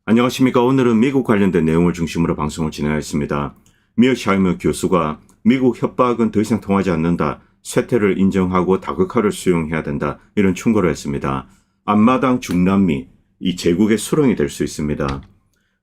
안녕하십니까. 오늘은 미국 관련된 내용을 중심으로 방송을 진행하겠습니다. 미어샤이머 교수가 미국 협박은 더 이상 통하지 않는다. 쇠퇴를 인정하고 다극화를 수용해야 된다. 이런 충고를 했습니다. 앞마당 중남미, 이 제국의 수렁이 될 수 있습니다.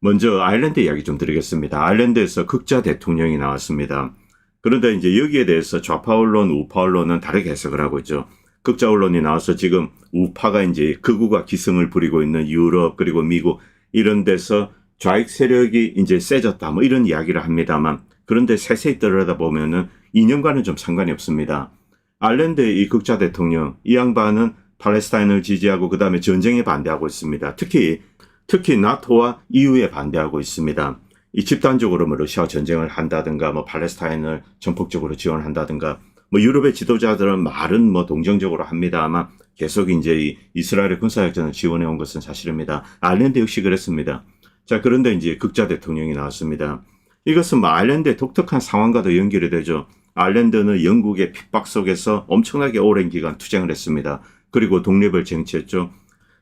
먼저 아일랜드 이야기 좀 드리겠습니다. 아일랜드에서 극자 대통령이 나왔습니다. 그런데 이제 여기에 대해서 좌파 언론, 우파 언론은 다르게 해석을 하고 있죠. 극자 언론이 나와서 지금 우파가 이제 극우가 기승을 부리고 있는 유럽 그리고 미국 이런 데서 좌익 세력이 이제 세졌다 뭐 이런 이야기를 합니다만, 그런데 세세히 들여다보면은 이념과는 좀 상관이 없습니다. 아일랜드의 이 극자 대통령, 이 양반은 팔레스타인을 지지하고 그 다음에 전쟁에 반대하고 있습니다. 특히 나토와 EU에 반대하고 있습니다. 이 집단적으로 뭐 러시아와 전쟁을 한다든가 뭐 팔레스타인을 전폭적으로 지원한다든가 뭐 유럽의 지도자들은 말은 뭐 동정적으로 합니다만 계속 이제 이 이스라엘의 군사작전을 지원해 온 것은 사실입니다. 아일랜드 역시 그랬습니다. 자, 그런데 이제 극자 대통령이 나왔습니다. 이것은 뭐 아일랜드의 독특한 상황과도 연결이 되죠. 아일랜드는 영국의 핍박 속에서 엄청나게 오랜 기간 투쟁을 했습니다. 그리고 독립을 쟁취했죠.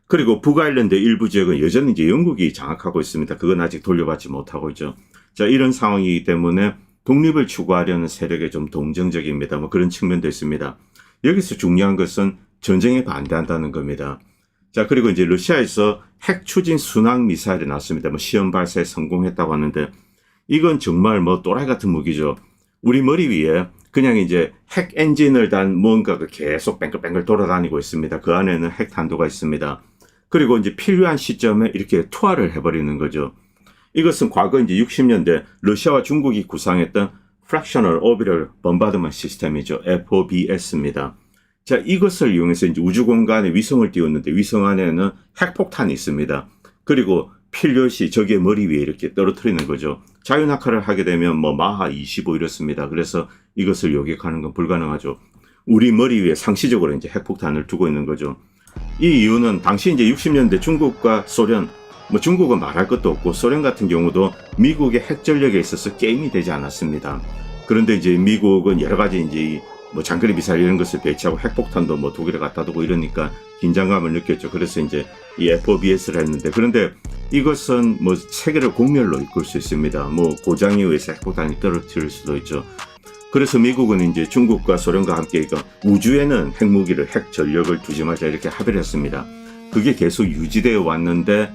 그리고 북아일랜드 일부 지역은 여전히 이제 영국이 장악하고 있습니다. 그건 아직 돌려받지 못하고 있죠. 자, 이런 상황이기 때문에 독립을 추구하려는 세력에 좀 동정적입니다. 뭐 그런 측면도 있습니다. 여기서 중요한 것은 전쟁에 반대한다는 겁니다. 자, 그리고 이제 러시아에서 핵 추진 순항 미사일이 나왔습니다. 뭐 시험 발사에 성공했다고 하는데 이건 정말 뭐 또라이 같은 무기죠. 우리 머리 위에 그냥 이제 핵 엔진을 단 뭔가가 계속 뱅글뱅글 돌아다니고 있습니다. 그 안에는 핵 탄도가 있습니다. 그리고 이제 필요한 시점에 이렇게 투하를 해버리는 거죠. 이것은 과거 이제 60년대 러시아와 중국이 구상했던 Fractional Orbital Bombardment 시스템이죠. FOBS입니다. 자, 이것을 이용해서 이제 우주 공간에 위성을 띄웠는데 위성 안에는 핵폭탄이 있습니다. 그리고 필요시 적의 머리 위에 이렇게 떨어뜨리는 거죠. 자유낙하를 하게 되면 뭐 마하 25 이렇습니다. 그래서 이것을 요격하는 건 불가능하죠. 우리 머리 위에 상시적으로 이제 핵폭탄을 두고 있는 거죠. 이 이유는 당시 이제 60년대 중국과 소련, 뭐 중국은 말할 것도 없고 소련 같은 경우도 미국의 핵 전력에 있어서 게임이 되지 않았습니다. 그런데 이제 미국은 여러 가지 이제 뭐 장거리 미사일 이런 것을 배치하고 핵폭탄도 뭐 독일에 갖다 두고 이러니까 긴장감을 느꼈죠. 그래서 이제 이 FOBS를 했는데, 그런데 이것은 뭐 세계를 공멸로 이끌 수 있습니다. 뭐 고장에 의해서 핵폭탄이 떨어뜨릴 수도 있죠. 그래서 미국은 이제 중국과 소련과 함께 우주에는 핵무기를, 핵 전력을 두지 말자 이렇게 합의를 했습니다. 그게 계속 유지되어 왔는데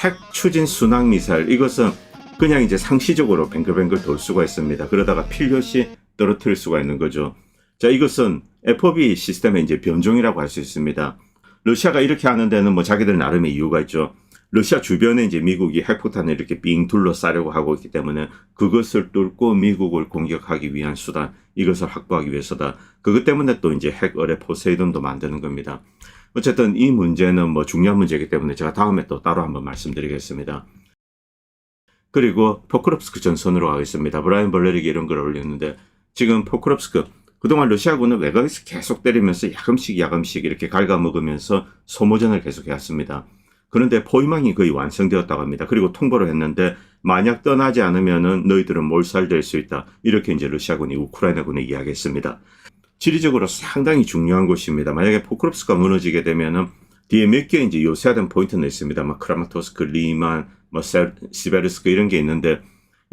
핵 추진 순항 미사일 이것은 그냥 이제 상시적으로 뱅글뱅글 돌 수가 있습니다. 그러다가 필요시 떨어뜨릴 수가 있는 거죠. 자, 이것은 FOB 시스템의 이제 변종이라고 할 수 있습니다. 러시아가 이렇게 하는 데는 뭐 자기들 나름의 이유가 있죠. 러시아 주변에 이제 미국이 핵폭탄을 이렇게 빙 둘러싸려고 하고 있기 때문에 그것을 뚫고 미국을 공격하기 위한 수단, 이것을 확보하기 위해서다. 그것 때문에 또 이제 핵 어뢰 포세이돈도 만드는 겁니다. 어쨌든 이 문제는 뭐 중요한 문제이기 때문에 제가 다음에 또 따로 한번 말씀드리겠습니다. 그리고 포크롭스크 전선으로 가겠습니다. 브라이언 벌레릭이 이런 걸 올렸는데 지금 포크롭스크, 그동안 러시아군은 외곽에서 계속 때리면서 야금씩 이렇게 갉아먹으면서 소모전을 계속 해왔습니다. 그런데 포위망이 거의 완성되었다고 합니다. 그리고 통보를 했는데 만약 떠나지 않으면은 너희들은 몰살될 수 있다. 이렇게 이제 러시아군이 우크라이나군에 이야기했습니다. 지리적으로 상당히 중요한 곳입니다. 만약에 포크롭스크가 무너지게 되면은 뒤에 몇 개 이제 요새화된 포인트는 있습니다. 막 크라마토스크, 리만, 뭐 시베르스크 이런 게 있는데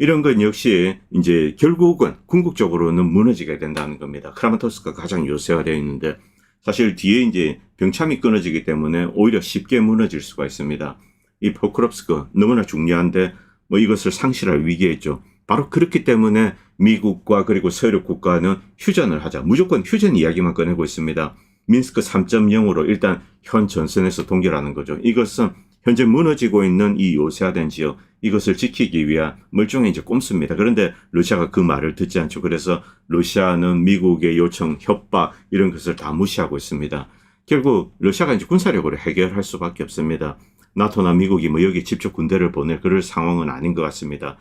이런 건 역시 이제 결국은 궁극적으로는 무너지게 된다는 겁니다. 크라마토스크가 가장 요새화되어 있는데 사실 뒤에 이제 병참이 끊어지기 때문에 오히려 쉽게 무너질 수가 있습니다. 이 포크롭스크 너무나 중요한데 뭐 이것을 상실할 위기에 있죠. 바로 그렇기 때문에 미국과 그리고 서유럽 국가는 휴전을 하자. 무조건 휴전 이야기만 꺼내고 있습니다. 민스크 3.0으로 일단 현 전선에서 동결하는 거죠. 이것은 현재 무너지고 있는 이 요새화된 지역, 이것을 지키기 위한 멀쩡히 이제 꼼수입니다. 그런데 러시아가 그 말을 듣지 않죠. 그래서 러시아는 미국의 요청, 협박 이런 것을 다 무시하고 있습니다. 결국 러시아가 이제 군사력으로 해결할 수밖에 없습니다. 나토나 미국이 뭐 여기 직접 군대를 보낼 그럴 상황은 아닌 것 같습니다.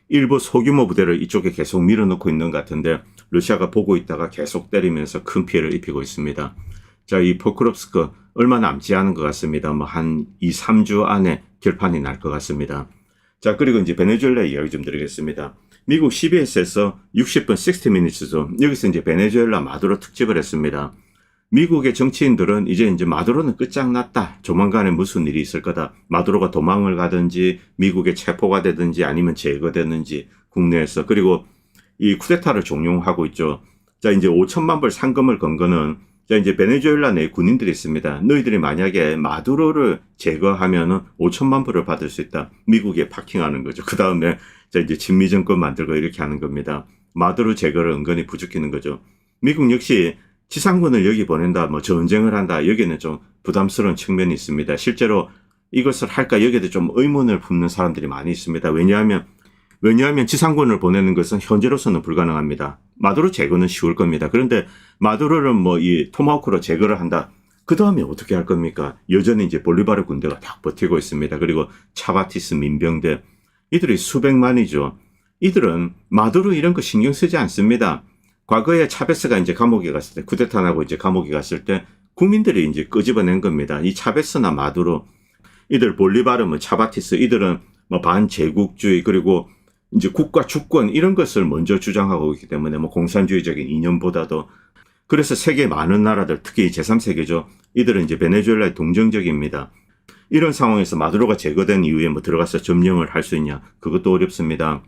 일부 소규모 부대를 이쪽에 계속 밀어넣고 있는 것 같은데 러시아가 보고 있다가 계속 때리면서 큰 피해를 입히고 있습니다. 자, 이 포크롭스크 얼마 남지 않은 것 같습니다. 뭐 한 2, 3주 안에 결판이 날 것 같습니다. 자, 그리고 이제 베네수엘라 이야기 좀 드리겠습니다. 미국 CBS에서 60분 60 Minutes죠. 여기서 이제 베네수엘라 마두로 특집을 했습니다. 미국의 정치인들은 이제 마두로는 끝장났다. 조만간에 무슨 일이 있을 거다. 마두로가 도망을 가든지 미국에 체포가 되든지 아니면 제거되든지 국내에서. 그리고 이 쿠데타를 종용하고 있죠. 자, 이제 5천만 불 상금을 건 거는 자, 이제 베네수엘라 내 군인들이 있습니다. 너희들이 만약에 마두로를 제거하면은 5천만 불을 받을 수 있다. 미국에 파킹하는 거죠. 그 다음에 자, 이제 친미 정권 만들고 이렇게 하는 겁니다. 마두로 제거를 은근히 부추기는 거죠. 미국 역시 지상군을 여기 보낸다, 뭐 전쟁을 한다, 여기는 좀 부담스러운 측면이 있습니다. 실제로 이것을 할까 여기에도 좀 의문을 품는 사람들이 많이 있습니다. 왜냐하면 지상군을 보내는 것은 현재로서는 불가능합니다. 마두로 제거는 쉬울 겁니다. 그런데 마두로를 뭐 이 토마호크로 제거를 한다. 그 다음에 어떻게 할 겁니까? 여전히 이제 볼리바르 군대가 딱 버티고 있습니다. 그리고 차바티스 민병대. 이들이 수백만이죠. 이들은 마두로 이런 거 신경 쓰지 않습니다. 과거에 차베스가 이제 감옥에 갔을 때, 쿠데타 나고 이제 감옥에 갔을 때 국민들이 이제 끄집어낸 겁니다. 이 차베스나 마두로, 이들 볼리바르, 뭐 차바티스, 이들은 뭐 반제국주의 그리고 이제 국가 주권 이런 것을 먼저 주장하고 있기 때문에 뭐 공산주의적인 이념보다도 그래서 세계 많은 나라들 특히 제3세계죠. 이들은 이제 베네수엘라에 동정적입니다. 이런 상황에서 마두로가 제거된 이후에 뭐 들어가서 점령을 할 수 있냐? 그것도 어렵습니다.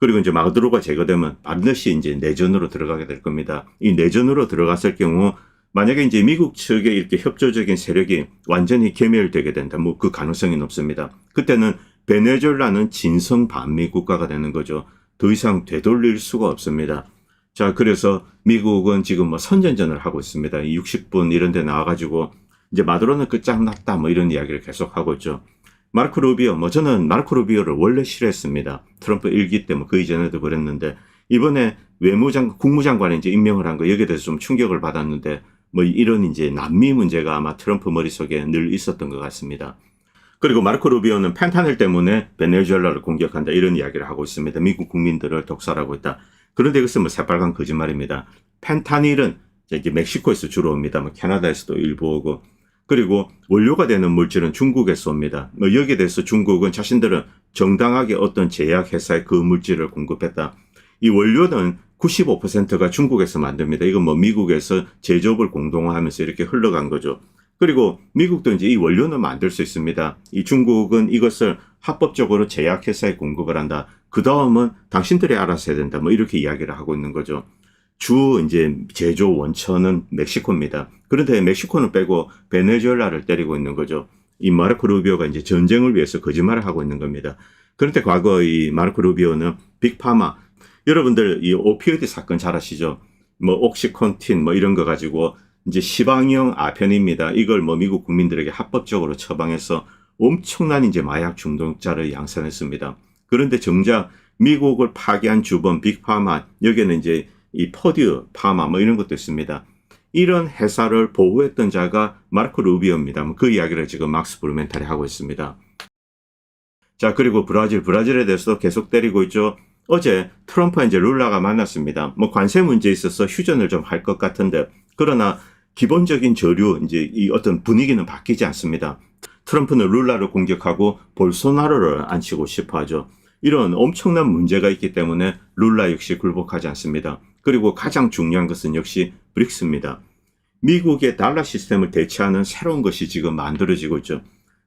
그리고 이제 마두로가 제거되면 반드시 이제 내전으로 들어가게 될 겁니다. 이 내전으로 들어갔을 경우 만약에 이제 미국 측에 이렇게 협조적인 세력이 완전히 괴멸되게 된다. 뭐 그 가능성이 높습니다. 그때는 베네수엘라는 진성 반미 국가가 되는 거죠. 더 이상 되돌릴 수가 없습니다. 자, 그래서 미국은 지금 뭐 선전전을 하고 있습니다. 60분 이런 데 나와가지고 이제 마두로는 끝장났다 뭐 이런 이야기를 계속 하고 있죠. 마르코 루비오, 뭐 저는 마르코 루비오를 원래 싫어했습니다. 트럼프 1기 때 뭐 그 이전에도 그랬는데 이번에 국무장관에 이제 임명을 한 거 여기에 대해서 좀 충격을 받았는데 뭐 이런 이제 남미 문제가 아마 트럼프 머릿속에 늘 있었던 것 같습니다. 그리고 마르코 루비오는 펜타닐 때문에 베네수엘라를 공격한다 이런 이야기를 하고 있습니다. 미국 국민들을 독살하고 있다. 그런데 이것은 뭐 새빨간 거짓말입니다. 펜타닐은 이제 멕시코에서 주로 옵니다. 뭐 캐나다에서도 일부 오고 그리고 원료가 되는 물질은 중국에서 옵니다. 뭐 여기에 대해서 중국은 자신들은 정당하게 어떤 제약회사에 그 물질을 공급했다. 이 원료는 95%가 중국에서 만듭니다. 이건 뭐 미국에서 제조업을 공동화하면서 이렇게 흘러간 거죠. 그리고 미국도 이제 이 원료는 만들 수 있습니다. 이 중국은 이것을 합법적으로 제약회사에 공급을 한다. 그 다음은 당신들이 알아서 해야 된다. 뭐 이렇게 이야기를 하고 있는 거죠. 주 이제 제조 원천은 멕시코입니다. 그런데 멕시코는 빼고 베네수엘라를 때리고 있는 거죠. 이 마르코 루비오가 이제 전쟁을 위해서 거짓말을 하고 있는 겁니다. 그런데 과거 이 마르코 루비오는 빅파마, 여러분들 이 오피오이드 사건 잘 아시죠? 뭐 옥시콘틴 뭐 이런 거 가지고 이제 시방형 아편입니다. 이걸 뭐 미국 국민들에게 합법적으로 처방해서 엄청난 이제 마약 중독자를 양산했습니다. 그런데 정작 미국을 파괴한 주범 빅파마, 여기에는 이제 이 퍼듀 파마 뭐 이런 것도 있습니다. 이런 회사를 보호했던 자가 마르코 루비오입니다. 그 이야기를 지금 막스 브루멘탈이 하고 있습니다. 자, 그리고 브라질에 대해서도 계속 때리고 있죠. 어제 트럼프와 이제 룰라가 만났습니다. 뭐 관세 문제에 있어서 휴전을 좀 할 것 같은데 그러나 기본적인 저류 이제 이 어떤 분위기는 바뀌지 않습니다. 트럼프는 룰라를 공격하고 볼소나로를 앉히고 싶어 하죠. 이런 엄청난 문제가 있기 때문에 룰라 역시 굴복하지 않습니다. 그리고 가장 중요한 것은 역시 브릭스입니다. 미국의 달러 시스템을 대체하는 새로운 것이 지금 만들어지고 있죠.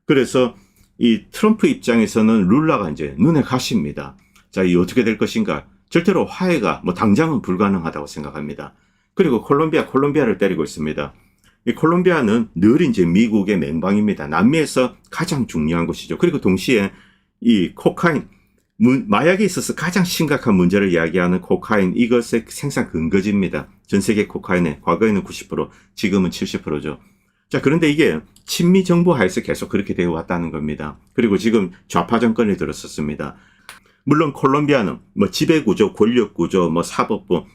그래서 이 트럼프 입장에서는 룰라가 이제 눈에 가십니다. 자, 이 어떻게 될 것인가? 절대로 화해가 뭐 당장은 불가능하다고 생각합니다. 그리고 콜롬비아를 때리고 있습니다. 이 콜롬비아는 늘 이제 미국의 맹방입니다. 남미에서 가장 중요한 곳이죠. 그리고 동시에 이 코카인, 마약에 있어서 가장 심각한 문제를 이야기하는 코카인, 이것의 생산 근거지입니다. 전 세계 코카인의 과거에는 90%, 지금은 70%죠. 자, 그런데 이게 친미 정부 하에서 계속 그렇게 되어 왔다는 겁니다. 그리고 지금 좌파 정권이 들었었습니다. 물론 콜롬비아는 뭐 지배구조, 권력구조, 뭐 사법부,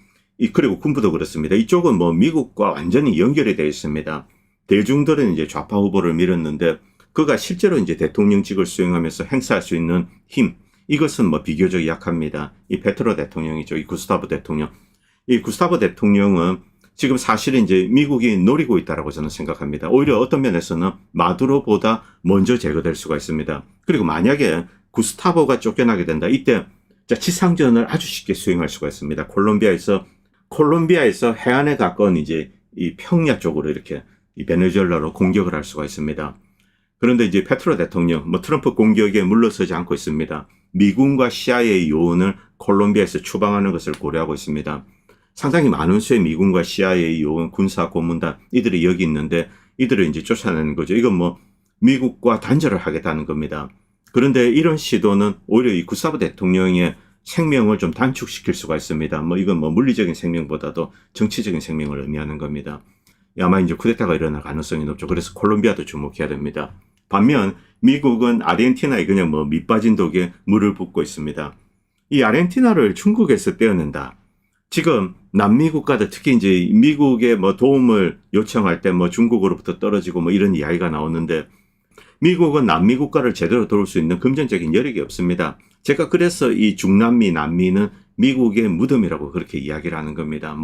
그리고 군부도 그렇습니다. 이쪽은 뭐 미국과 완전히 연결이 되어 있습니다. 대중들은 이제 좌파 후보를 밀었는데 그가 실제로 이제 대통령직을 수행하면서 행사할 수 있는 힘, 이것은 뭐 비교적 약합니다. 이 페트로 대통령이죠. 이 구스타보 대통령. 이 구스타보 대통령은 지금 사실은 이제 미국이 노리고 있다라고 저는 생각합니다. 오히려 어떤 면에서는 마두로보다 먼저 제거될 수가 있습니다. 그리고 만약에 구스타보가 쫓겨나게 된다. 이때 지상전을 아주 쉽게 수행할 수가 있습니다. 콜롬비아에서 해안에 가까운 이제 이 평야 쪽으로 이렇게 이 베네수엘라로 공격을 할 수가 있습니다. 그런데 이제 페트로 대통령, 트럼프 공격에 물러서지 않고 있습니다. 미군과 CIA 요원을 콜롬비아에서 추방하는 것을 고려하고 있습니다. 상당히 많은 수의 미군과 CIA 요원, 군사 고문단 이들이 여기 있는데 이들을 이제 쫓아내는 거죠. 이건 미국과 단절을 하겠다는 겁니다. 그런데 이런 시도는 오히려 이 구사브 대통령의 생명을 좀 단축시킬 수가 있습니다. 이건 물리적인 생명보다도 정치적인 생명을 의미하는 겁니다. 아마 이제 쿠데타가 일어날 가능성이 높죠. 그래서 콜롬비아도 주목해야 됩니다. 반면 미국은 아르헨티나에 그냥 밑빠진 독에 물을 붓고 있습니다. 이 아르헨티나를 중국에서 떼어낸다. 지금 남미 국가들 특히 이제 미국의 도움을 요청할 때 중국으로부터 떨어지고 이런 이야기가 나오는데 미국은 남미 국가를 제대로 도울 수 있는 금전적인 여력이 없습니다. 제가 그래서 이 중남미, 남미는 미국의 무덤이라고 그렇게 이야기를 하는 겁니다.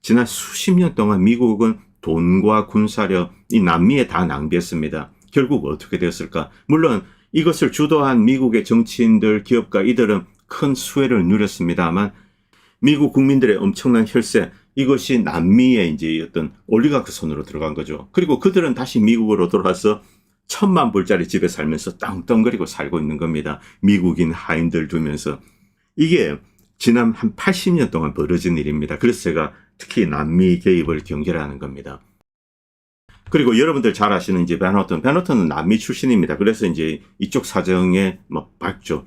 지난 수십 년 동안 미국은 돈과 군사력, 이 남미에 다 낭비했습니다. 결국 어떻게 되었을까? 물론 이것을 주도한 미국의 정치인들, 기업가 이들은 큰 수혜를 누렸습니다만 미국 국민들의 엄청난 혈세, 이것이 남미의 이제 어떤 올리가크 손으로 들어간 거죠. 그리고 그들은 다시 미국으로 돌아와서 1,000만 불짜리 집에 살면서 땅덩거리고 살고 있는 겁니다. 미국인 하인들 두면서. 이게 지난 한 80년 동안 벌어진 일입니다. 그래서 제가 특히 남미 개입을 경계하는 겁니다. 그리고 여러분들 잘 아시는 이제 베너턴은 남미 출신입니다. 그래서 이제 이쪽 사정에 밝죠.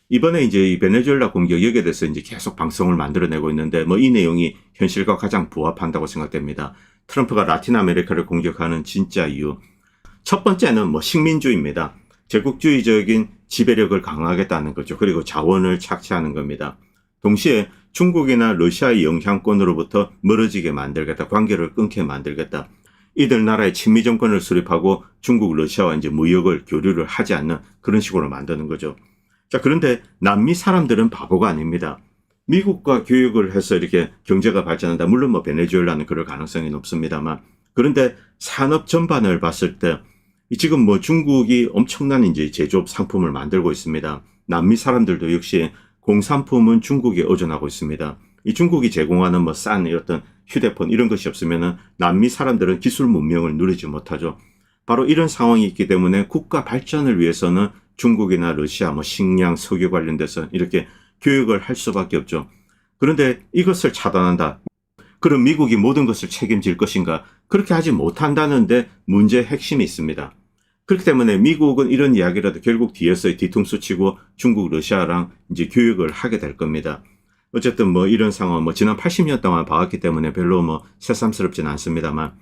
이번에 이제 이 베네수엘라 공격 여기에 대해서 이제 계속 방송을 만들어내고 있는데 이 내용이 현실과 가장 부합한다고 생각됩니다. 트럼프가 라틴 아메리카를 공격하는 진짜 이유. 첫 번째는 식민주의입니다. 제국주의적인 지배력을 강화하겠다는 거죠. 그리고 자원을 착취하는 겁니다. 동시에 중국이나 러시아의 영향권으로부터 멀어지게 만들겠다. 관계를 끊게 만들겠다. 이들 나라의 친미 정권을 수립하고 중국, 러시아와 이제 무역을 교류를 하지 않는 그런 식으로 만드는 거죠. 자, 그런데 남미 사람들은 바보가 아닙니다. 미국과 교육을 해서 이렇게 경제가 발전한다. 물론 베네수엘라는 그럴 가능성이 높습니다만. 그런데 산업 전반을 봤을 때 지금 중국이 엄청난 이제 제조업 상품을 만들고 있습니다. 남미 사람들도 역시 공산품은 중국에 의존하고 있습니다. 이 중국이 제공하는 싼 어떤 휴대폰 이런 것이 없으면은 남미 사람들은 기술 문명을 누리지 못하죠. 바로 이런 상황이 있기 때문에 국가 발전을 위해서는 중국이나 러시아, 식량, 석유 관련돼서 이렇게 교육을 할 수밖에 없죠. 그런데 이것을 차단한다. 그럼 미국이 모든 것을 책임질 것인가? 그렇게 하지 못한다는데 문제의 핵심이 있습니다. 그렇기 때문에 미국은 이런 이야기라도 결국 뒤에서 뒤통수 치고 중국, 러시아랑 이제 교육을 하게 될 겁니다. 어쨌든 이런 상황, 지난 80년 동안 봐왔기 때문에 별로 새삼스럽진 않습니다만,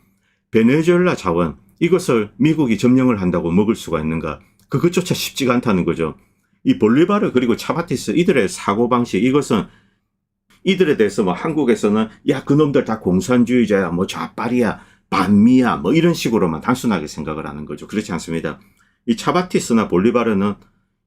베네수엘라 자원, 이것을 미국이 점령을 한다고 먹을 수가 있는가? 그것조차 쉽지가 않다는 거죠. 이 볼리바르 그리고 차바티스 이들의 사고방식, 이것은 이들에 대해서 한국에서는 야, 그놈들 다 공산주의자야, 좌빨이야, 반미야, 이런 식으로만 단순하게 생각을 하는 거죠. 그렇지 않습니다. 이 차바티스나 볼리바르는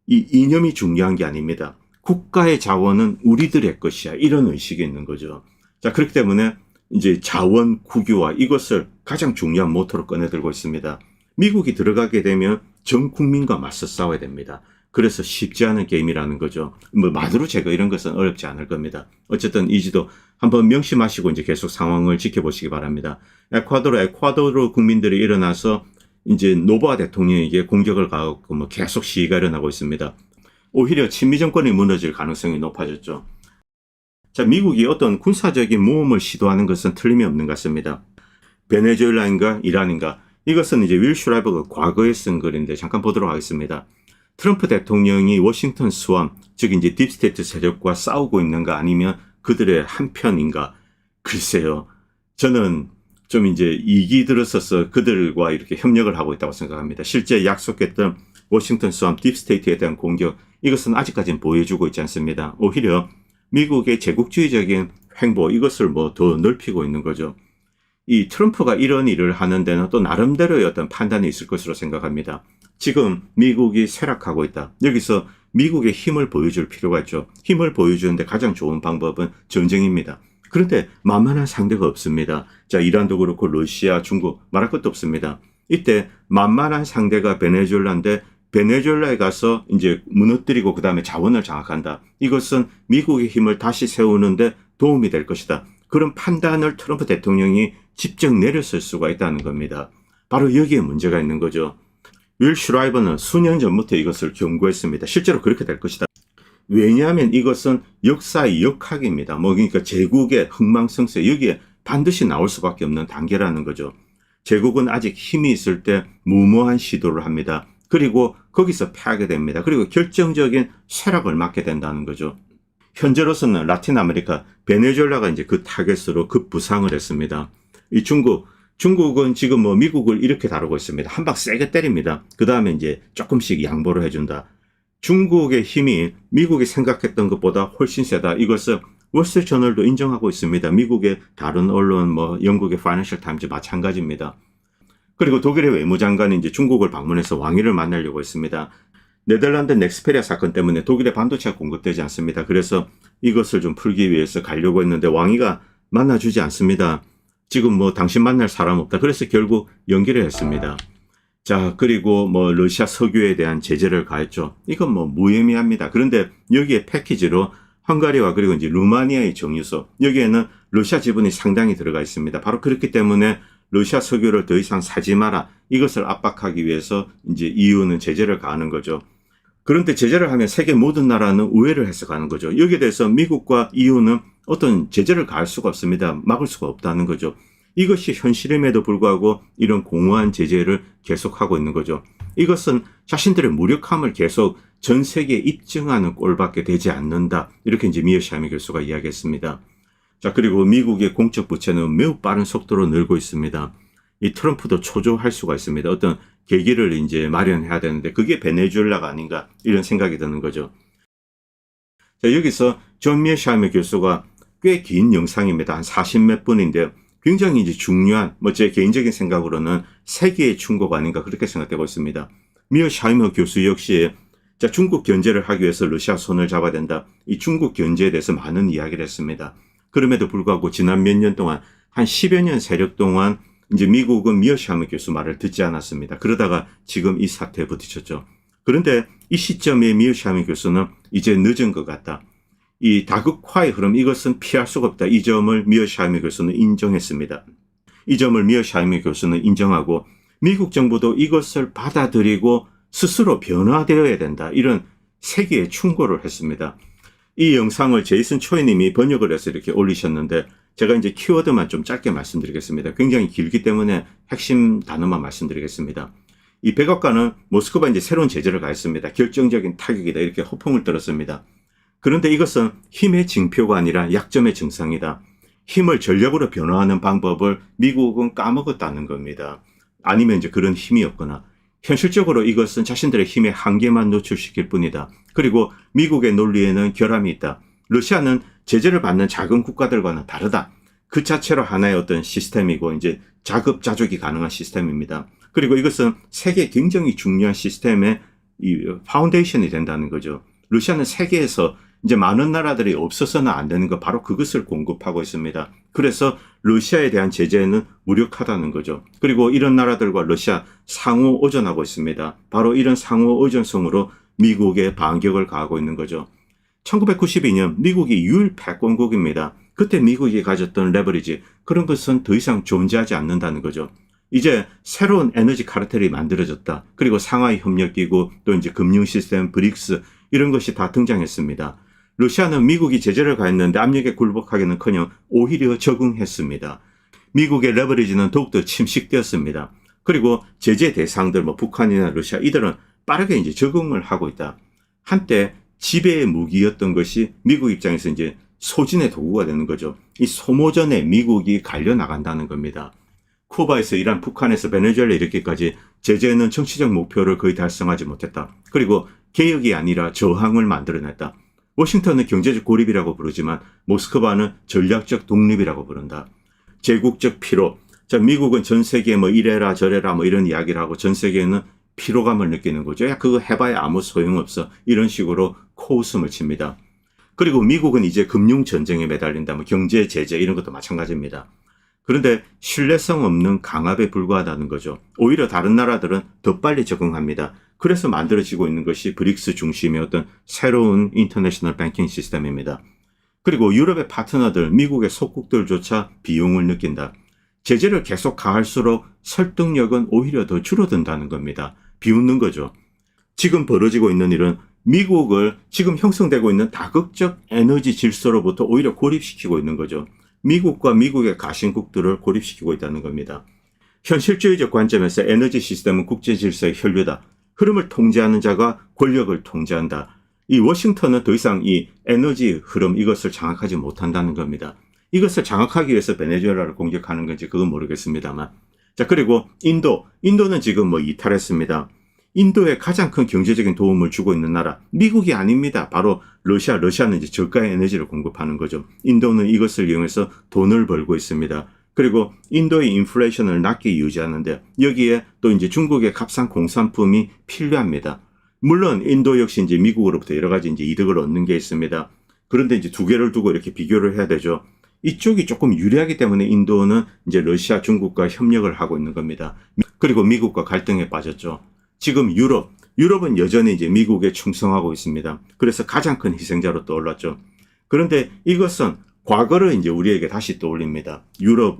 이 이념이 중요한 게 아닙니다. 국가의 자원은 우리들의 것이야. 이런 의식이 있는 거죠. 자, 그렇기 때문에 이제 자원 국유화 이것을 가장 중요한 모토로 꺼내들고 있습니다. 미국이 들어가게 되면 전 국민과 맞서 싸워야 됩니다. 그래서 쉽지 않은 게임이라는 거죠. 마두로 제거 이런 것은 어렵지 않을 겁니다. 어쨌든 이 지도 한번 명심하시고 이제 계속 상황을 지켜보시기 바랍니다. 에콰도르 국민들이 일어나서 이제 노보아 대통령에게 공격을 가하고 계속 시위가 일어나고 있습니다. 오히려 친미 정권이 무너질 가능성이 높아졌죠. 자, 미국이 어떤 군사적인 모험을 시도하는 것은 틀림이 없는 것 같습니다. 베네수엘라인가 이란인가 이것은 이제 윌 슈라이버가 과거에 쓴 글인데 잠깐 보도록 하겠습니다. 트럼프 대통령이 워싱턴 수함, 즉 이제 딥스테이트 세력과 싸우고 있는가 아니면 그들의 한편인가? 글쎄요. 저는 좀 이제 이기 들었어서 그들과 이렇게 협력을 하고 있다고 생각합니다. 실제 약속했던 워싱턴 수함 딥스테이트에 대한 공격, 이것은 아직까지는 보여주고 있지 않습니다. 오히려 미국의 제국주의적인 횡보, 이것을 더 넓히고 있는 거죠. 이 트럼프가 이런 일을 하는 데는 또 나름대로의 어떤 판단이 있을 것으로 생각합니다. 지금 미국이 쇠락하고 있다. 여기서 미국의 힘을 보여줄 필요가 있죠. 힘을 보여주는데 가장 좋은 방법은 전쟁입니다. 그런데 만만한 상대가 없습니다. 자, 이란도 그렇고 러시아, 중국 말할 것도 없습니다. 이때 만만한 상대가 베네수엘라인데 베네수엘라에 가서 이제 무너뜨리고 그 다음에 자원을 장악한다. 이것은 미국의 힘을 다시 세우는데 도움이 될 것이다. 그런 판단을 트럼프 대통령이 직접 내렸을 수가 있다는 겁니다. 바로 여기에 문제가 있는 거죠. 윌 슈라이버는 수년 전부터 이것을 경고했습니다. 실제로 그렇게 될 것이다. 왜냐하면 이것은 역사의 역학입니다. 그러니까 제국의 흥망성쇠, 여기에 반드시 나올 수밖에 없는 단계라는 거죠. 제국은 아직 힘이 있을 때 무모한 시도를 합니다. 그리고 거기서 패하게 됩니다. 그리고 결정적인 쇠락을 맞게 된다는 거죠. 현재로서는 라틴 아메리카, 베네수엘라가 이제 그 타겟으로 급부상을 했습니다. 이 중국은 지금 미국을 이렇게 다루고 있습니다. 한 방 세게 때립니다. 그 다음에 이제 조금씩 양보를 해준다. 중국의 힘이 미국이 생각했던 것보다 훨씬 세다. 이것을 월스트리트저널도 인정하고 있습니다. 미국의 다른 언론, 영국의 파이낸셜 타임즈 마찬가지입니다. 그리고 독일의 외무장관이 이제 중국을 방문해서 왕위를 만나려고 했습니다. 네덜란드 넥스페리아 사건 때문에 독일의 반도체가 공급되지 않습니다. 그래서 이것을 좀 풀기 위해서 가려고 했는데 왕위가 만나주지 않습니다. 지금 당신 만날 사람 없다. 그래서 결국 연기를 했습니다. 자, 그리고 러시아 석유에 대한 제재를 가했죠. 이건 무의미합니다. 그런데 여기에 패키지로 헝가리와 그리고 이제 루마니아의 정유소, 여기에는 러시아 지분이 상당히 들어가 있습니다. 바로 그렇기 때문에 러시아 석유를 더 이상 사지 마라. 이것을 압박하기 위해서 이제 EU는 제재를 가하는 거죠. 그런데 제재를 하면 세계 모든 나라는 우회를 해석하는 거죠. 여기에 대해서 미국과 EU는 어떤 제재를 가할 수가 없습니다. 막을 수가 없다는 거죠. 이것이 현실임에도 불구하고 이런 공허한 제재를 계속하고 있는 거죠. 이것은 자신들의 무력함을 계속 전 세계에 입증하는 꼴밖에 되지 않는다. 이렇게 이제 미어샤이머 교수가 이야기했습니다. 자, 그리고 미국의 공적 부채는 매우 빠른 속도로 늘고 있습니다. 이 트럼프도 초조할 수가 있습니다. 어떤 계기를 이제 마련해야 되는데 그게 베네수엘라가 아닌가 이런 생각이 드는 거죠. 자, 여기서 존 미어샤이머 교수가 꽤 긴 영상입니다. 한 40몇 분인데요. 굉장히 이제 중요한, 제 개인적인 생각으로는 세계의 충고가 아닌가 그렇게 생각되고 있습니다. 미어샤이머 교수 역시 자, 중국 견제를 하기 위해서 러시아 손을 잡아야 된다. 이 중국 견제에 대해서 많은 이야기를 했습니다. 그럼에도 불구하고 지난 몇 년 동안 한 10여 년 세력 동안 이제 미국은 미어샤이머 교수 말을 듣지 않았습니다. 그러다가 지금 이 사태에 부딪혔죠. 그런데 이 시점에 미어샤이머 교수는 이제 늦은 것 같다. 이 다극화의 흐름, 이것은 피할 수가 없다. 이 점을 미어샤이머 교수는 인정했습니다. 이 점을 미어샤이머 교수는 인정하고 미국 정부도 이것을 받아들이고 스스로 변화되어야 된다. 이런 세계에 충고를 했습니다. 이 영상을 제이슨 초이님이 번역을 해서 이렇게 올리셨는데 제가 이제 키워드만 좀 짧게 말씀드리겠습니다. 굉장히 길기 때문에 핵심 단어만 말씀드리겠습니다. 이 백악관은 모스크바에 이제 새로운 제재를 가했습니다. 결정적인 타격이다. 이렇게 허풍을 떨었습니다. 그런데 이것은 힘의 징표가 아니라 약점의 증상이다. 힘을 전력으로 변화하는 방법을 미국은 까먹었다는 겁니다. 아니면 이제 그런 힘이 없거나 현실적으로 이것은 자신들의 힘의 한계만 노출시킬 뿐이다. 그리고 미국의 논리에는 결함이 있다. 러시아는 제재를 받는 작은 국가들과는 다르다. 그 자체로 하나의 어떤 시스템이고 이제 자급자족이 가능한 시스템입니다. 그리고 이것은 세계 굉장히 중요한 시스템의 이 파운데이션이 된다는 거죠. 러시아는 세계에서 이제 많은 나라들이 없어서는 안 되는 거 바로 그것을 공급하고 있습니다. 그래서 러시아에 대한 제재는 무력하다는 거죠. 그리고 이런 나라들과 러시아 상호 의존하고 있습니다. 바로 이런 상호 의존성으로 미국에 반격을 가하고 있는 거죠. 1992년 미국이 유일 패권국입니다. 그때 미국이 가졌던 레버리지, 그런 것은 더 이상 존재하지 않는다는 거죠. 이제 새로운 에너지 카르텔이 만들어졌다. 그리고 상하이 협력기구, 또 이제 금융 시스템, 브릭스 이런 것이 다 등장했습니다. 러시아는 미국이 제재를 가했는데 압력에 굴복하기는커녕 오히려 적응했습니다. 미국의 레버리지는 더욱더 침식되었습니다. 그리고 제재 대상들, 북한이나 러시아 이들은 빠르게 이제 적응을 하고 있다. 한때 지배의 무기였던 것이 미국 입장에서 이제 소진의 도구가 되는 거죠. 이 소모전에 미국이 갈려 나간다는 겁니다. 쿠바에서 이란, 북한에서 베네수엘라 이렇게까지 제재는 정치적 목표를 거의 달성하지 못했다. 그리고 개혁이 아니라 저항을 만들어냈다. 워싱턴은 경제적 고립이라고 부르지만 모스크바는 전략적 독립이라고 부른다. 제국적 피로. 자, 미국은 전 세계에 이래라 저래라 이런 이야기를 하고 전 세계에는 피로감을 느끼는 거죠. 야, 그거 해봐야 아무 소용없어. 이런 식으로 코웃음을 칩니다. 그리고 미국은 이제 금융전쟁에 매달린다. 경제 제재 이런 것도 마찬가지입니다. 그런데 신뢰성 없는 강압에 불과하다는 거죠. 오히려 다른 나라들은 더 빨리 적응합니다. 그래서 만들어지고 있는 것이 브릭스 중심의 어떤 새로운 인터내셔널 뱅킹 시스템입니다. 그리고 유럽의 파트너들, 미국의 속국들조차 비용을 느낀다. 제재를 계속 가할수록 설득력은 오히려 더 줄어든다는 겁니다. 비웃는 거죠. 지금 벌어지고 있는 일은 미국을 지금 형성되고 있는 다극적 에너지 질서로부터 오히려 고립시키고 있는 거죠. 미국과 미국의 가신국들을 고립시키고 있다는 겁니다. 현실주의적 관점에서 에너지 시스템은 국제 질서의 혈류다. 흐름을 통제하는 자가 권력을 통제한다. 이 워싱턴은 더 이상 이 에너지 흐름 이것을 장악하지 못한다는 겁니다. 이것을 장악하기 위해서 베네수엘라를 공격하는 건지 그건 모르겠습니다만. 자, 그리고 인도는 지금 이탈했습니다. 인도에 가장 큰 경제적인 도움을 주고 있는 나라 미국이 아닙니다. 바로 러시아는 이제 저가의 에너지를 공급하는 거죠. 인도는 이것을 이용해서 돈을 벌고 있습니다. 그리고 인도의 인플레이션을 낮게 유지하는데 여기에 또 이제 중국의 값싼 공산품이 필요합니다. 물론 인도 역시 이제 미국으로부터 여러 가지 이제 이득을 얻는 게 있습니다. 그런데 이제 두 개를 두고 이렇게 비교를 해야 되죠. 이쪽이 조금 유리하기 때문에 인도는 이제 러시아, 중국과 협력을 하고 있는 겁니다. 그리고 미국과 갈등에 빠졌죠. 지금 유럽은 여전히 이제 미국에 충성하고 있습니다. 그래서 가장 큰 희생자로 떠올랐죠. 그런데 이것은 과거를 이제 우리에게 다시 떠올립니다.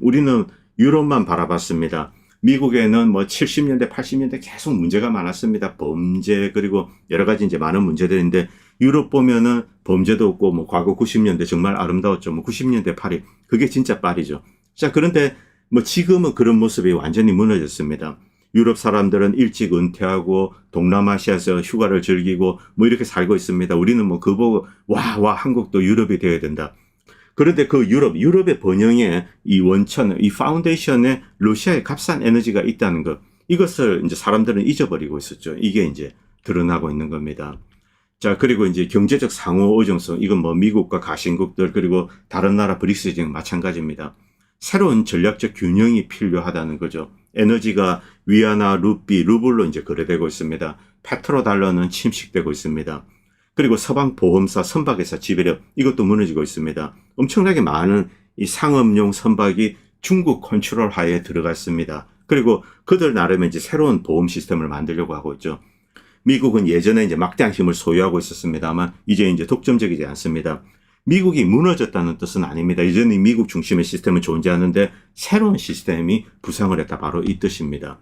우리는 유럽만 바라봤습니다. 미국에는 70년대, 80년대 계속 문제가 많았습니다. 범죄, 그리고 여러 가지 이제 많은 문제들인데, 유럽 보면은 범죄도 없고, 과거 90년대 정말 아름다웠죠. 90년대 파리. 그게 진짜 파리죠. 자, 그런데 지금은 그런 모습이 완전히 무너졌습니다. 유럽 사람들은 일찍 은퇴하고 동남아시아에서 휴가를 즐기고 이렇게 살고 있습니다. 우리는 그거 보고 한국도 유럽이 되어야 된다. 그런데 그 유럽의 번영에 이 원천, 이 파운데이션에 러시아의 값싼 에너지가 있다는 것, 이것을 이제 사람들은 잊어버리고 있었죠. 이게 이제 드러나고 있는 겁니다. 자, 그리고 이제 경제적 상호 의존성, 이건 미국과 가신국들, 그리고 다른 나라 브릭스 등 마찬가지입니다. 새로운 전략적 균형이 필요하다는 거죠. 에너지가 위안화, 루블로 이제 거래되고 있습니다. 페트로달러는 침식되고 있습니다. 그리고 서방 보험사, 선박회사 지배력, 이것도 무너지고 있습니다. 엄청나게 많은 이 상업용 선박이 중국 컨트롤 하에 들어갔습니다. 그리고 그들 나름의 이제 새로운 보험 시스템을 만들려고 하고 있죠. 미국은 예전에 이제 막대한 힘을 소유하고 있었습니다만 이제 독점적이지 않습니다. 미국이 무너졌다는 뜻은 아닙니다. 여전히 미국 중심의 시스템은 존재하는데 새로운 시스템이 부상을 했다. 바로 이 뜻입니다.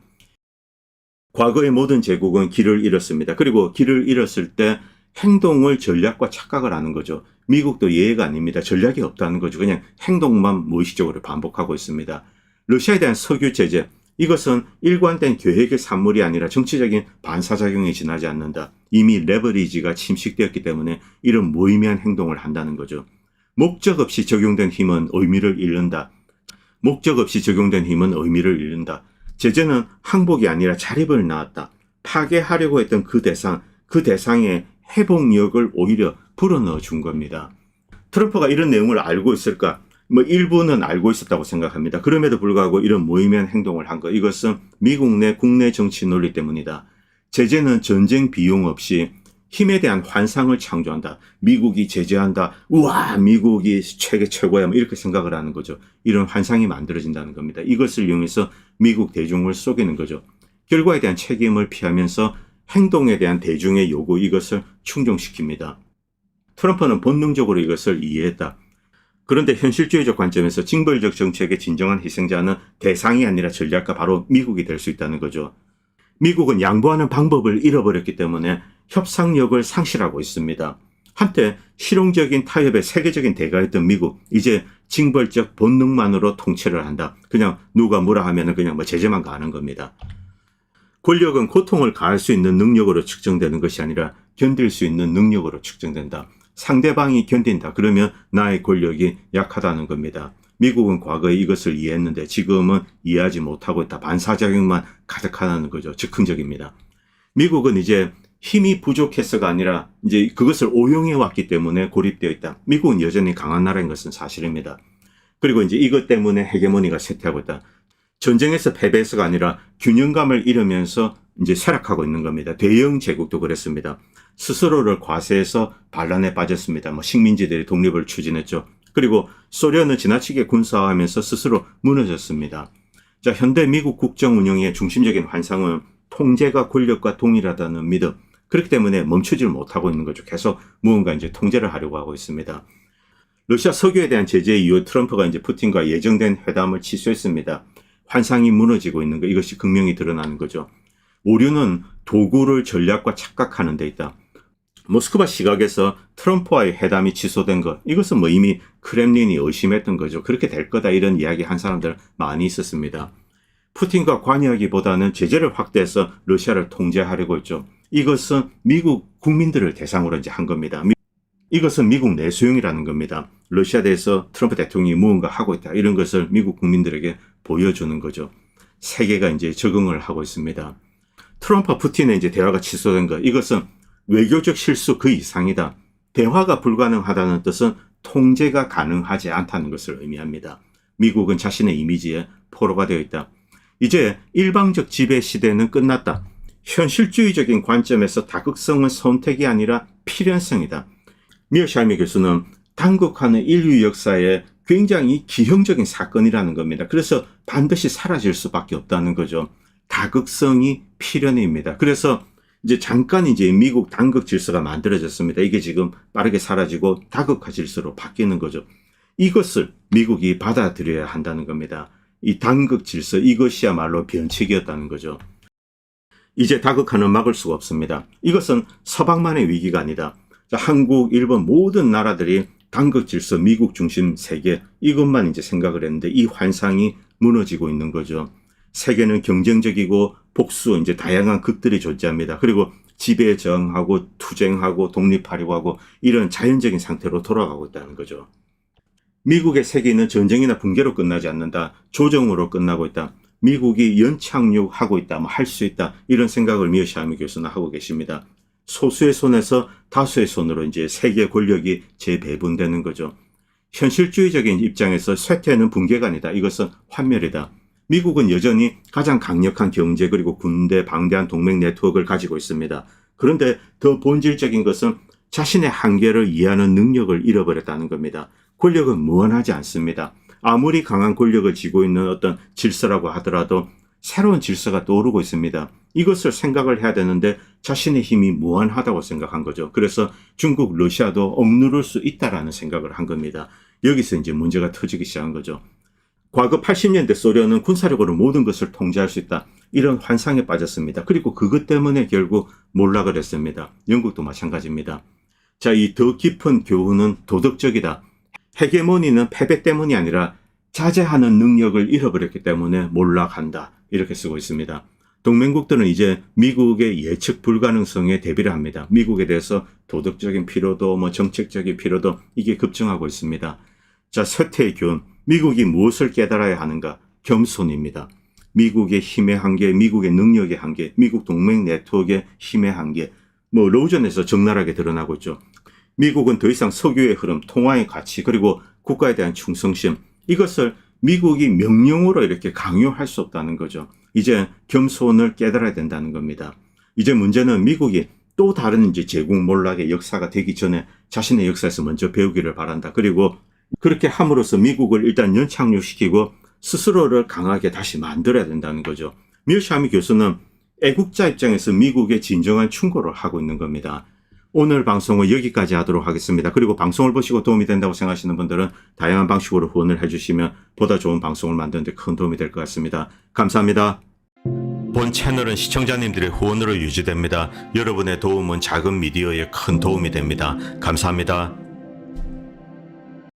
과거의 모든 제국은 길을 잃었습니다. 그리고 길을 잃었을 때 행동을 전략과 착각을 하는 거죠. 미국도 예외가 아닙니다. 전략이 없다는 거죠. 그냥 행동만 무의식적으로 반복하고 있습니다. 러시아에 대한 석유 제재, 이것은 일관된 계획의 산물이 아니라 정치적인 반사작용에 지나지 않는다. 이미 레버리지가 침식되었기 때문에 이런 무의미한 행동을 한다는 거죠. 목적 없이 적용된 힘은 의미를 잃는다. 목적 없이 적용된 힘은 의미를 잃는다. 제재는 항복이 아니라 자립을 낳았다. 파괴하려고 했던 그 대상의 회복력을 오히려 불어넣어 준 겁니다. 트럼프가 이런 내용을 알고 있을까? 일부는 알고 있었다고 생각합니다. 그럼에도 불구하고 이런 무의미한 행동을 한 것, 이것은 미국 내 국내 정치 논리 때문이다. 제재는 전쟁 비용 없이 힘에 대한 환상을 창조한다. 미국이 제재한다. 우와, 미국이 최고야. 이렇게 생각을 하는 거죠. 이런 환상이 만들어진다는 겁니다. 이것을 이용해서 미국 대중을 속이는 거죠. 결과에 대한 책임을 피하면서 행동에 대한 대중의 요구, 이것을 충족시킵니다. 트럼프는 본능적으로 이것을 이해했다. 그런데 현실주의적 관점에서 징벌적 정책의 진정한 희생자는 대상이 아니라 전략가, 바로 미국이 될 수 있다는 거죠. 미국은 양보하는 방법을 잃어버렸기 때문에 협상력을 상실하고 있습니다. 한때 실용적인 타협의 세계적인 대가였던 미국, 이제 징벌적 본능만으로 통치를 한다. 그냥 누가 뭐라 하면은 그냥 제재만 가하는 겁니다. 권력은 고통을 가할 수 있는 능력으로 측정되는 것이 아니라 견딜 수 있는 능력으로 측정된다. 상대방이 견딘다. 그러면 나의 권력이 약하다는 겁니다. 미국은 과거에 이것을 이해했는데 지금은 이해하지 못하고 있다. 반사작용만 가득하다는 거죠. 즉흥적입니다. 미국은 이제 힘이 부족해서가 아니라 이제 그것을 오용해 왔기 때문에 고립되어 있다. 미국은 여전히 강한 나라인 것은 사실입니다. 그리고 이제 이것 때문에 헤게모니가 쇠퇴하고 있다. 전쟁에서 패배해서가 아니라 균형감을 잃으면서 이제 쇠락하고 있는 겁니다. 대영 제국도 그랬습니다. 스스로를 과세해서 반란에 빠졌습니다. 식민지들이 독립을 추진했죠. 그리고 소련은 지나치게 군사화하면서 스스로 무너졌습니다. 자, 현대 미국 국정 운영의 중심적인 환상은 통제가 권력과 동일하다는 믿음. 그렇기 때문에 멈추질 못하고 있는 거죠. 계속 무언가 이제 통제를 하려고 하고 있습니다. 러시아 석유에 대한 제재 이후 트럼프가 이제 푸틴과 예정된 회담을 취소했습니다. 환상이 무너지고 있는 것, 이것이 극명히 드러나는 거죠. 오류는 도구를 전략과 착각하는 데 있다. 모스크바 시각에서 트럼프와의 회담이 취소된 것, 이것은 뭐 이미 크렘린이 의심했던 거죠. 그렇게 될 거다, 이런 이야기 한 사람들 많이 있었습니다. 푸틴과 관여하기보다는 제재를 확대해서 러시아를 통제하려고 했죠. 이것은 미국 국민들을 대상으로 이제 한 겁니다. 이것은 미국 내수용이라는 겁니다. 러시아에 대해서 트럼프 대통령이 무언가 하고 있다, 이런 것을 미국 국민들에게 보여주는 거죠. 세계가 이제 적응을 하고 있습니다. 트럼프와 푸틴의 이제 대화가 취소된 것, 이것은 외교적 실수 그 이상이다. 대화가 불가능하다는 뜻은 통제가 가능하지 않다는 것을 의미합니다. 미국은 자신의 이미지에 포로가 되어 있다. 이제 일방적 지배 시대는 끝났다. 현실주의적인 관점에서 다극성은 선택이 아니라 필연성이다. 미어샤이미 교수는 단국하는 인류 역사에 굉장히 기형적인 사건이라는 겁니다. 그래서 반드시 사라질 수밖에 없다는 거죠. 다극성이 필연입니다. 그래서 이제 잠깐 이제 미국 단극 질서가 만들어졌습니다. 이게 지금 빠르게 사라지고 다극화 질서로 바뀌는 거죠. 이것을 미국이 받아들여야 한다는 겁니다. 이 단극 질서, 이것이야말로 변칙이었다는 거죠. 이제 다극화는 막을 수가 없습니다. 이것은 서방만의 위기가 아니다. 한국, 일본 모든 나라들이 단극 질서, 미국 중심 세계, 이것만 이제 생각을 했는데 이 환상이 무너지고 있는 거죠. 세계는 경쟁적이고 복수, 이제 다양한 극들이 존재합니다. 그리고 지배에 저항하고 투쟁하고 독립하려고 하고 이런 자연적인 상태로 돌아가고 있다는 거죠. 미국의 세계는 전쟁이나 붕괴로 끝나지 않는다. 조정으로 끝나고 있다. 미국이 연착륙하고 있다. 뭐 할 수 있다. 이런 생각을 미어샤이미 교수는 하고 계십니다. 소수의 손에서 다수의 손으로 이제 세계 권력이 재배분되는 거죠. 현실주의적인 입장에서 쇠퇴는 붕괴가 아니다. 이것은 환멸이다. 미국은 여전히 가장 강력한 경제 그리고 군대, 방대한 동맹 네트워크를 가지고 있습니다. 그런데 더 본질적인 것은 자신의 한계를 이해하는 능력을 잃어버렸다는 겁니다. 권력은 무한하지 않습니다. 아무리 강한 권력을 쥐고 있는 어떤 질서라고 하더라도 새로운 질서가 떠오르고 있습니다. 이것을 생각을 해야 되는데 자신의 힘이 무한하다고 생각한 거죠. 그래서 중국, 러시아도 억누를 수 있다라는 생각을 한 겁니다. 여기서 이제 문제가 터지기 시작한 거죠. 과거 80년대 소련은 군사력으로 모든 것을 통제할 수 있다. 이런 환상에 빠졌습니다. 그리고 그것 때문에 결국 몰락을 했습니다. 영국도 마찬가지입니다. 자, 이 더 깊은 교훈은 도덕적이다. 헤게모니는 패배 때문이 아니라 자제하는 능력을 잃어버렸기 때문에 몰락한다. 이렇게 쓰고 있습니다. 동맹국들은 이제 미국의 예측 불가능성에 대비를 합니다. 미국에 대해서 도덕적인 피로도, 정책적인 피로도 이게 급증하고 있습니다. 자, 쇠퇴의 교훈. 미국이 무엇을 깨달아야 하는가? 겸손입니다. 미국의 힘의 한계, 미국의 능력의 한계, 미국 동맹 네트워크의 힘의 한계. 로전에서 적나라하게 드러나고 있죠. 미국은 더 이상 석유의 흐름, 통화의 가치, 그리고 국가에 대한 충성심, 이것을 미국이 명령으로 이렇게 강요할 수 없다는 거죠. 이제 겸손을 깨달아야 된다는 겁니다. 이제 문제는 미국이 또 다른 이제 제국 몰락의 역사가 되기 전에 자신의 역사에서 먼저 배우기를 바란다. 그리고 그렇게 함으로써 미국을 일단 연착륙시키고 스스로를 강하게 다시 만들어야 된다는 거죠. 미어샤이미 교수는 애국자 입장에서 미국의 진정한 충고를 하고 있는 겁니다. 오늘 방송은 여기까지 하도록 하겠습니다. 그리고 방송을 보시고 도움이 된다고 생각하시는 분들은 다양한 방식으로 후원을 해주시면 보다 좋은 방송을 만드는 데 큰 도움이 될 것 같습니다. 감사합니다. 본 채널은 시청자님들의 후원으로 유지됩니다. 여러분의 도움은 작은 미디어에 큰 도움이 됩니다. 감사합니다.